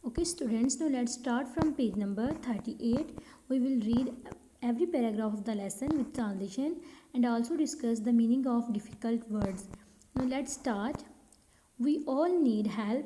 Okay, students, now let's start from page number 38. We will read every paragraph of the lesson with translation and also discuss the meaning of difficult words. Now let's start. We all need help.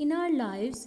In our lives,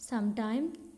Sometime,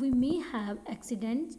we may have accidents.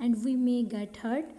And we may get hurt.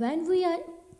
When we are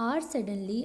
Are suddenly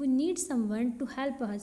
We need someone to help us,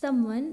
Someone,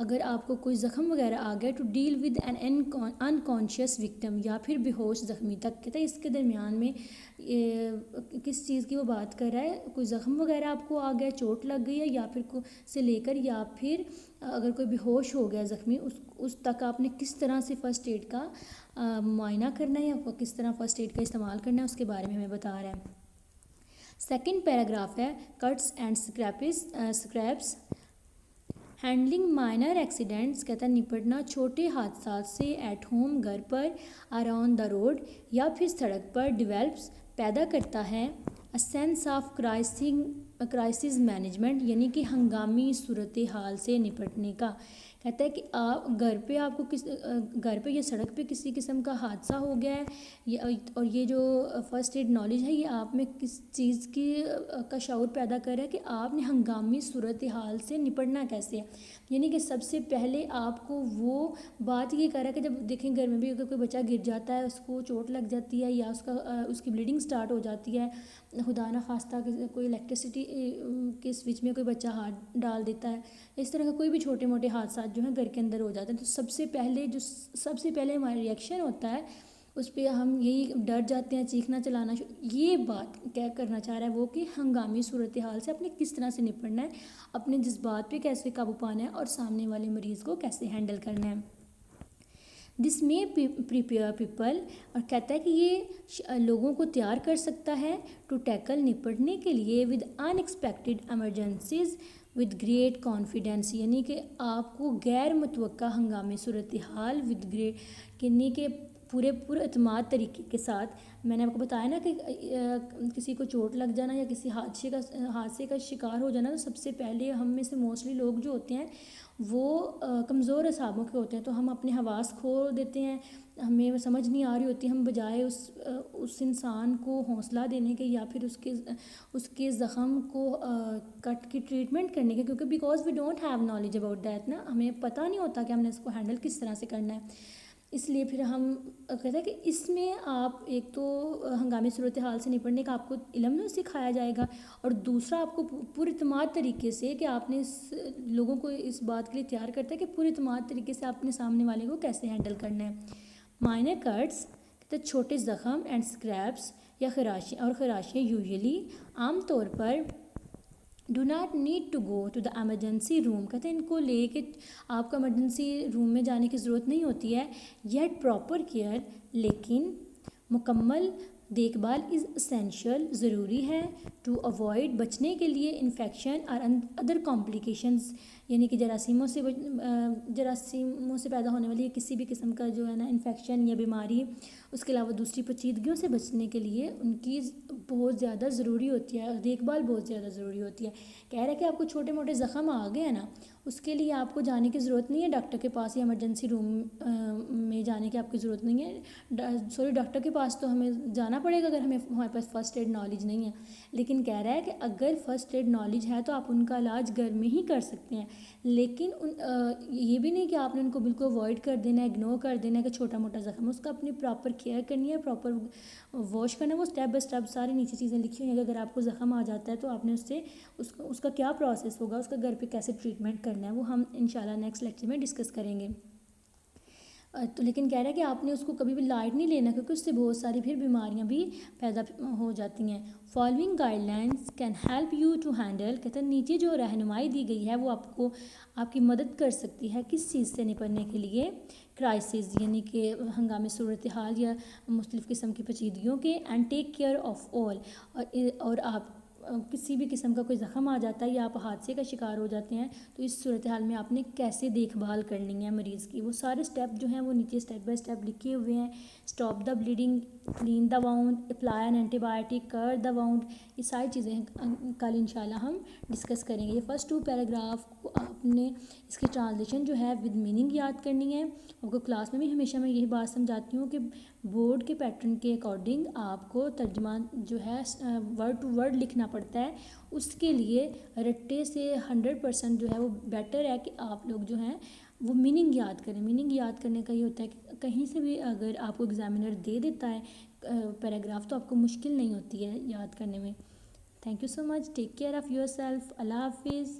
اگر آپ کو کوئی زخم وغیرہ آ گیا to deal with an unconscious victim یا پھر بے ہوش زخمی تک. کہتا ہے اس کے درمیان میں کس چیز کی وہ بات کر رہا ہے, کوئی زخم وغیرہ آپ کو آ گیا, چوٹ لگ گئی ہے, یا پھر سے لے کر یا پھر اگر کوئی بے ہوش ہو گیا زخمی اس تک آپ نے کس طرح سے فرسٹ ایڈ کا معائنہ کرنا ہے یا کس طرح فرسٹ ایڈ کا استعمال کرنا ہے اس کے بارے میں ہمیں بتا رہا ہے. سیکنڈ پیراگراف ہے cuts and scrapes. Handling minor accidents. کہتا ہے نپٹنا چھوٹے حادثات سے ایٹ ہوم, گھر پر, اراؤنڈ دا روڈ یا پھر سڑک پر, ڈیولپس پیدا کرتا ہے a sense of crisis management, یعنی کہ ہنگامی صورتحال سے نپٹنے کا. کہتا ہے کہ آپ گھر پہ یا سڑک پہ کسی قسم کا حادثہ ہو گیا ہے اور یہ جو فرسٹ ایڈ نالج ہے یہ آپ میں کس چیز کا شعور پیدا کر رہا ہے کہ آپ نے ہنگامی صورتحال سے نپٹنا کیسے ہے. یعنی کہ سب سے پہلے آپ کو وہ بات یہ کر رہا ہے کہ جب دیکھیں گھر میں بھی اگر کوئی بچہ گر جاتا ہے, اس کو چوٹ لگ جاتی ہے یا اس کی بلیڈنگ سٹارٹ ہو جاتی ہے, خدا نخواستہ کوئی الیکٹریسٹی کے سوئچ میں کوئی بچہ ہاتھ ڈال دیتا ہے, اس طرح کا کوئی بھی چھوٹے موٹے حادثات جو ہیں گھر کے اندر ہو جاتے ہیں, تو سب سے پہلے ہمارا ریئیکشن ہوتا ہے اس پہ ہم یہی ڈر جاتے ہیں, چیخنا چلانا. یہ بات کیا کرنا چاہ رہا ہے وہ کہ ہنگامی صورتحال سے اپنے کس طرح سے نپٹنا ہے, اپنے جذبات پہ کیسے قابو پانا ہے اور سامنے والے مریض کو کیسے ہینڈل کرنا ہے. دس میں پریپیئر پیپل, اور کہتا ہے کہ یہ لوگوں کو تیار کر سکتا ہے ٹو ٹیکل, نپٹنے کے لیے with in expected emergencies with great confidence, یعنی کہ آپ کو غیر متوقع ہنگامی صورتحال ود گریٹ یعنی کہ پورے اعتماد طریقے کے ساتھ. میں نے آپ کو بتایا نا کہ کسی کو چوٹ لگ جانا یا کسی حادثے کا شکار ہو جانا, تو سب سے پہلے ہم میں سے موسٹلی لوگ جو ہوتے ہیں وہ کمزور اعصابوں کے ہوتے ہیں, تو ہم اپنے حواس کھو دیتے ہیں, ہمیں سمجھ نہیں آ رہی ہوتی, ہم بجائے اس انسان کو حوصلہ دینے کے یا پھر اس کے زخم کو کٹ کی ٹریٹمنٹ کرنے کے, کیونکہ because we don't have knowledge about that نا, ہمیں پتہ نہیں ہوتا کہ ہم نے اس کو ہینڈل کس طرح سے کرنا ہے. اس لیے پھر ہم کہتے ہیں کہ اس میں آپ ایک تو ہنگامی صورتحال سے نپٹنے کا آپ کو علم نہیں سکھایا جائے گا, اور دوسرا آپ کو پر اعتماد طریقے سے کہ آپ نے لوگوں کو اس بات کے لیے تیار کرتا ہے کہ پر اعتماد طریقے سے آپ نے سامنے والے کو کیسے ہینڈل کرنا ہے. مائنر کٹس کہتے ہیں چھوٹے زخم اینڈ اسکریپس یا خراشیں یوزلی عام طور پر do not need to go to the emergency room. کہتے ہیں ان کو لے کے آپ کو ایمرجنسی روم میں جانے کی ضرورت نہیں ہوتی ہے. یٹ پراپر کیئر, لیکن مکمل دیکھ بھال از اسینشیل, ضروری ہے ٹو اوائڈ, بچنے کے لیے انفیکشن اور ادر کمپلیکیشنز, یعنی کہ جراثیموں سے پیدا ہونے والی کسی بھی قسم کا جو ہے نا انفیکشن یا بیماری, اس کے علاوہ دوسری پیچیدگیوں سے بچنے کے لیے ان کی بہت زیادہ ضروری ہوتی ہے, دیکھ بھال بہت زیادہ ضروری ہوتی ہے. کہہ رہا ہے کہ آپ کو چھوٹے موٹے زخم آ گئے ہیں نا, اس کے لیے آپ کو جانے کی ضرورت نہیں ہے ڈاکٹر کے پاس یا ایمرجنسی روم میں جانے کی آپ کی ضرورت نہیں ہے. ڈاکٹر کے پاس تو ہمیں جانا پڑے گا اگر ہمارے پاس فرسٹ ایڈ نالج نہیں ہے, لیکن کہہ رہا ہے کہ اگر فرسٹ ایڈ نالج ہے تو آپ ان کا علاج گھر میں ہی کر سکتے ہیں. لیکن یہ بھی نہیں کہ آپ نے ان کو بالکل اوائڈ کر دینا ہے, اگنور کر دینا ہے کہ چھوٹا موٹا زخم, اس کا اپنی پراپر کیئر کرنی ہے, پراپر واش کرنا ہے. وہ اسٹیپ بائی اسٹیپ ساری نیچے چیزیں لکھی ہوئی ہیں, اگر آپ کو زخم آ جاتا ہے تو آپ نے اس کا کیا پروسیس ہوگا, اس کا گھر پہ کیسے ٹریٹمنٹ کرنا ہے, وہ ہم انشاءاللہ نیکسٹ لیکچر میں ڈسکس کریں گے. تو لیکن کہہ رہا ہے کہ آپ نے اس کو کبھی بھی لائٹ نہیں لینا, کیونکہ اس سے بہت ساری پھر بیماریاں بھی پیدا ہو جاتی ہیں. Following guidelines can help you to handle, کہتے ہیں نیچے جو رہنمائی دی گئی ہے وہ آپ کی مدد کر سکتی ہے کس چیز سے نپٹنے کے لیے, کرائسس یعنی کہ ہنگامی صورتحال یا مختلف قسم کی پیچیدگیوں کے, and take care of all, اور آپ کسی بھی قسم کا کوئی زخم آ جاتا ہے یا آپ حادثے کا شکار ہو جاتے ہیں تو اس صورتحال میں آپ نے کیسے دیکھ بھال کرنی ہے مریض کی, وہ سارے اسٹیپ جو ہیں وہ نیچے اسٹیپ بائی اسٹیپ لکھے ہوئے ہیں. Stop the bleeding, clean the wound, apply an entity biotic, کر دا واؤنڈ, یہ ساری چیزیں کل انشاءاللہ ہم ڈسکس کریں گے. یہ فرسٹ 2 پیراگراف کو آپ نے اس کی ٹرانسلیشن جو ہے ود میننگ یاد کرنی ہے. آپ کو کلاس میں بھی ہمیشہ میں یہی بات سمجھاتی ہوں کہ بورڈ کے پیٹرن کے اکارڈنگ آپ کو ترجمہ جو ہے ورڈ ٹو ورڈ لکھنا پڑتا ہے. اس کے لیے رٹے سے 100% جو ہے وہ بیٹر ہے کہ آپ لوگ جو ہیں وہ میننگ یاد کریں. میننگ یاد کرنے کا یہ ہوتا ہے کہ کہیں سے بھی اگر آپ کو ایگزامینر دے دیتا ہے پیراگراف تو آپ کو مشکل نہیں ہوتی ہے یاد کرنے میں. Thank you so much, take care of yourself, اللہ حافظ.